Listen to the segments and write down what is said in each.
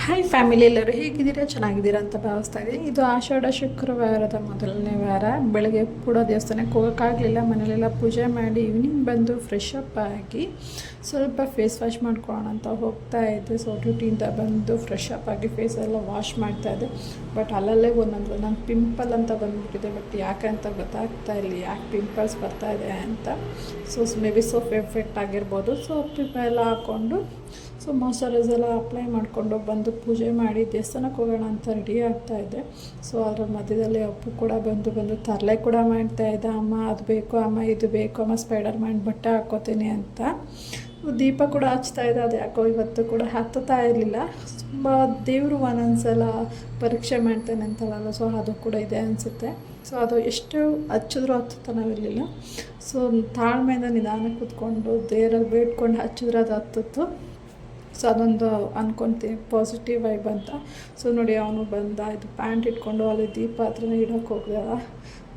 Hi family, ಎಲ್ಲರೂ ಹೇಗಿದ್ದೀರಾ? ಚೆನ್ನಾಗಿದ್ದೀರಾ ಅಂತ ಭಾವಿಸ್ತಾ ಇದ್ದೀನಿ. ಇದು ಆಷಾಢ ಶುಕ್ರವಾರದ ಮೊದಲನೇ ವಾರ. ಬೆಳಗ್ಗೆ ಕೂಡ ದೇವಸ್ಥಾನಕ್ಕೆ ಹೋಗೋಕ್ಕಾಗಲಿಲ್ಲ, ಮನೇಲೆಲ್ಲ ಪೂಜೆ ಮಾಡಿ ಈವ್ನಿಂಗ್ ಬಂದು ಫ್ರೆಶ್ ಅಪ್ ಆಗಿ ಸ್ವಲ್ಪ ಫೇಸ್ ವಾಶ್ ಮಾಡ್ಕೊಳ್ಳೋಣ ಅಂತ ಹೋಗ್ತಾ ಇದ್ದೆ. ಸೊ ಡ್ಯೂಟಿಯಿಂದ ಬಂದು ಫ್ರೆಶ್ ಅಪ್ ಆಗಿ ಫೇಸ್ ಎಲ್ಲ ವಾಶ್ ಮಾಡ್ತಾಯಿದ್ದೆ. ಬಟ್ ಅಲ್ಲಲ್ಲೇ ಒಂದೊಂದು ನನ್ನ ಪಿಂಪಲ್ ಅಂತ ಬಂದುಬಿಟ್ಟಿದೆ. ಬಟ್ ಯಾಕೆ ಅಂತ ಗೊತ್ತಾಗ್ತಾ ಇಲ್ಲ, ಯಾಕೆ ಪಿಂಪಲ್ಸ್ ಬರ್ತಾಯಿದೆ ಅಂತ. So may be soap effect ಆಗಿರ್ಬೋದು. ಸೋಪ್ ಎಲ್ಲ ಹಾಕ್ಕೊಂಡು ಮಾಯ್ಶ್ಚರೈಸರ್ ಎಲ್ಲ ಅಪ್ಲೈ ಮಾಡಿಕೊಂಡು ಬಂದು ಪೂಜೆ ಮಾಡಿ ದೇವಸ್ಥಾನಕ್ಕೆ ಹೋಗೋಣ ಅಂತ ರೆಡಿ ಆಗ್ತಾಯಿದ್ದೆ. ಸೊ ಅದರ ಮಧ್ಯದಲ್ಲಿ ಅಪ್ಪು ಕೂಡ ಬಂದು ತರಲೆ ಕೂಡ ಮಾಡ್ತಾಯಿದ್ದ. ಅಮ್ಮ ಅದು ಬೇಕು, ಅಮ್ಮ ಇದು ಬೇಕು, ಅಮ್ಮ ಸ್ಪೈಡರ್ ಮ್ಯಾನ್ ಬಟ್ಟೆ ಹಾಕ್ಕೋತೀನಿ ಅಂತ. ದೀಪ ಕೂಡ ಹಚ್ತಾಯಿದ್ದೆ. ಅದು ಯಾಕೋ ಇವತ್ತು ಕೂಡ ಹತ್ತುತ್ತಾ ಇರಲಿಲ್ಲ. ತುಂಬ ದೇವರು ಒಂದೊಂದ್ಸಲ ಪರೀಕ್ಷೆ ಮಾಡ್ತೇನೆ ಅಂತಲ್ಲ, ಸೊ ಅದು ಕೂಡ ಇದೆ ಅನಿಸುತ್ತೆ. ಸೊ ಅದು ಎಷ್ಟು ಹಚ್ಚಿದ್ರೂ ಹತ್ತುತ್ತಾನಿರಲಿಲ್ಲ. ಸೊ ತಾಳ್ಮೆಯಿಂದ ನಿಧಾನಕ್ಕೆ ಕೂತ್ಕೊಂಡು ದೇವರಲ್ಲಿ ಬೇಡ್ಕೊಂಡು ಹಚ್ಚಿದ್ರೆ ಅದು ಹತ್ತಿತ್ತು. ಸೊ ಅದೊಂದು ಅಂದ್ಕೊತೀನಿ ಪಾಸಿಟಿವ್ ವೈಬ್ ಅಂತ. ಸೊ ನೋಡಿ, ಅವನು ಬಂದ, ಇದು ಪ್ಯಾಂಟ್ ಇಟ್ಕೊಂಡು ಅಲ್ಲಿ ದೀಪ ಹತ್ರನೇ ಇಡೋಕ್ಕೆ ಹೋಗ್ದಲ್ಲ.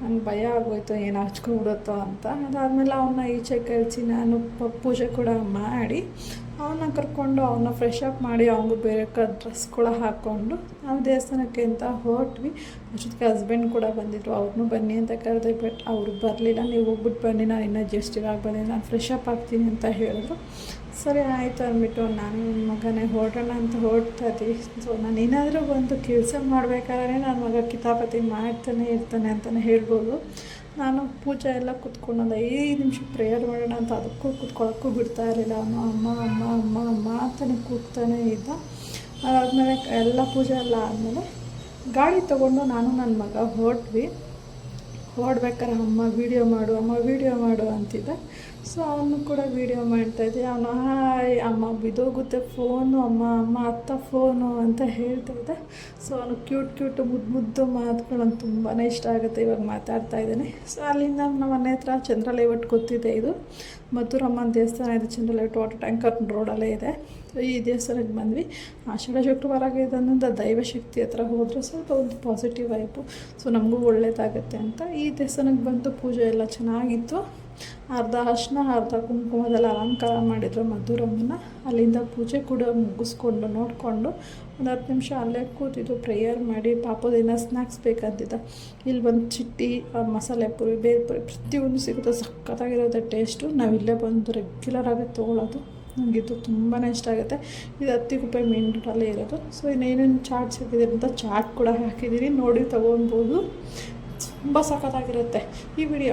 ನಂಗೆ ಭಯ ಆಗೋಯ್ತು, ಏನು ಹಚ್ಕೊಬಿಡುತ್ತೋ ಅಂತ. ಅದಾದಮೇಲೆ ಅವನ್ನ ಈಚೆ ಕಳಿಸಿ ನಾನು ಪೂಜೆ ಕೂಡ ಮಾಡಿ ಅವನ್ನ ಕರ್ಕೊಂಡು ಅವನ್ನ ಫ್ರೆಶ್ ಅಪ್ ಮಾಡಿ ಅವನಿಗೂ ಬೇರೆ ಡ್ರೆಸ್ ಕೂಡ ಹಾಕ್ಕೊಂಡು ನಾವು ದೇವಸ್ಥಾನಕ್ಕೆ ಅಂತ ಹೊರಟ್ವಿ. ಅಷ್ಟೊತ್ತಿಗೆ ಹಸ್ಬೆಂಡ್ ಕೂಡ ಬಂದಿದ್ರು. ಅವ್ರನ್ನೂ ಬನ್ನಿ ಅಂತ ಕರೆದೆ. ಬಟ್ ಅವರು ಬರಲಿಲ್ಲ. ನೀವು ಹೋಗ್ಬಿಟ್ಟು ಬನ್ನಿ, ನಾನು ಇನ್ನೂ ಜಸ್ಟ್ ಇವಾಗ ಬಂದಿದ್ದೀನಿ, ನಾನು ಫ್ರೆಶ್ ಅಪ್ ಆಗ್ತೀನಿ ಅಂತ ಹೇಳಿದ್ರು. ಸರಿ ಆಯಿತು ಅಂದ್ಬಿಟ್ಟು ನಾನು ನನ್ನ ಮಗನೇ ಹೊರಡೋಣ ಅಂತ ಹೊರಡ್ತಾ ಇದ್ದೀವಿ. ಸೊ ನಾನು ಏನಾದರೂ ಒಂದು ಕೆಲಸ ಮಾಡಬೇಕಾದ್ರೆ ನನ್ನ ಮಗ ಕಿತಾಪತಿ ಮಾಡ್ತಾನೆ ಇರ್ತಾನೆ ಅಂತಲೇ ಹೇಳ್ಬೋದು. ನಾನು ಪೂಜೆ ಎಲ್ಲ ಕೂತ್ಕೊಂಡು ಒಂದು 5 ನಿಮಿಷ ಪ್ರೇಯರ್ ಮಾಡೋಣ ಅಂತ ಅದಕ್ಕೂ ಕೂತ್ಕೊಳ್ಳೋಕ್ಕೂ ಬಿಡ್ತಾ ಇರಲಿಲ್ಲ. ಅವನು ಅಮ್ಮ ಅಮ್ಮ ಅಮ್ಮ ಅಮ್ಮ ಅಂತಲೇ ಕೂಗ್ತಾನೆ ಇದ್ದ. ಅದಾದಮೇಲೆ ಎಲ್ಲ ಪೂಜೆ ಎಲ್ಲ ಆದಮೇಲೆ ಗಾಡಿ ತೊಗೊಂಡು ನಾನು ನನ್ನ ಮಗ ಹೊರಡ್ಬೇಕಾರೆ ಅಮ್ಮ ವೀಡಿಯೋ ಮಾಡು ಅಂತಿದ್ದ. ಸೊ ಅವನು ಕೂಡ ವೀಡಿಯೋ ಮಾಡ್ತಾಯಿದ್ದೆ. ಅವನು ಹಾಯ್ ಅಮ್ಮ ಬಿದ್ದೋಗುತ್ತೆ ಫೋನು, ಅಮ್ಮ ಅತ್ತ ಫೋನು ಅಂತ ಹೇಳ್ತಾಯಿದ್ದೆ. ಸೊ ಅವನು ಕ್ಯೂಟ್ ಮುದ್ದು ಮಾತುಗಳು ನಂಗೆ ತುಂಬಾ ಇಷ್ಟ ಆಗುತ್ತೆ. ಇವಾಗ ಮಾತಾಡ್ತಾ ಇದ್ದಾನೆ. ಸೊ ಅಲ್ಲಿಂದ ನಮ್ಮ ಮನೆ ಹತ್ರ ಚಂದ್ರ ಲೇಔಟ್ ಗೊತ್ತಿದೆ. ಇದು ಮಧುರಮ್ಮನ ದೇವಸ್ಥಾನ ಇದೆ. ಚಂದ್ರ ಲೇಔಟ್ ವಾಟರ್ ಟ್ಯಾಂಕರ್ ರೋಡಲ್ಲೇ ಇದೆ. ಈ ದೇವಸ್ಥಾನಕ್ಕೆ ಬಂದ್ವಿ. ಆಷಾಢ ಶುಕ್ರವಾರ ಆಗಿದ್ದರಿಂದ ದೈವಶಕ್ತಿ ಹತ್ರ ಹೋದರೆ ಸ್ವಲ್ಪ ಒಂದು ಪಾಸಿಟಿವ್ ವೈಬು. ಸೊ ನಮಗೂ ಒಳ್ಳೆಯದಾಗತ್ತೆ ಅಂತ ಈ ದೇವಸ್ಥಾನಕ್ಕೆ ಬಂದು ಪೂಜೆ ಎಲ್ಲ ಚೆನ್ನಾಗಿತ್ತು. ಅರ್ಧ ಅರ್ಶಿನ ಅರ್ಧ ಕುಂಕುಮದಲ್ಲಿ ಅಲಂಕಾರ ಮಾಡಿದ್ರು ಮಧುರಮ್ಮನ. ಅಲ್ಲಿಂದ ಪೂಜೆ ಕೂಡ ಮುಗಿಸ್ಕೊಂಡು ನೋಡಿಕೊಂಡು ಒಂದು 10 ನಿಮಿಷ ಅಲ್ಲೇ ಕೂತಿದ್ದು ಪ್ರೇಯರ್ ಮಾಡಿ. ಪಾಪದೇನ ಸ್ನ್ಯಾಕ್ಸ್ ಬೇಕಂತಿದ್ದ. ಇಲ್ಲಿ ಬಂದು ಚಿಟ್ಟಿ, ಮಸಾಲೆ ಪುರಿ, ಬೇರೆ ಪುರಿ ಪ್ರತಿಯೊಂದು ಸಿಗುತ್ತೆ. ಸಖತ್ತಾಗಿರುತ್ತೆ ಟೇಸ್ಟು. ನಾವಿಲ್ಲೇ ಬಂದು ರೆಗ್ಯುಲರಾಗಿ ತೊಗೊಳ್ಳೋದು. ನನಗಿದು ತುಂಬಾ ಇಷ್ಟ ಆಗುತ್ತೆ. ಇದು ಹತ್ತಿಗುಪ್ಪೆ ಮೇನ್ ರೋಡಲ್ಲೇ ಇರೋದು. ಸೊ ಇನ್ನೇನೇನು ಚಾಟ್ ಸಿಕ್ಕಿದೆ ಅಂತ ಚಾಟ್ ಕೂಡ ಹಾಕಿದ್ದೀನಿ, ನೋಡಿ ತೊಗೊಳ್ಬೋದು. ತುಂಬ ಸಖತ್ತಾಗಿರುತ್ತೆ ಈ ವಿಡಿಯೋ.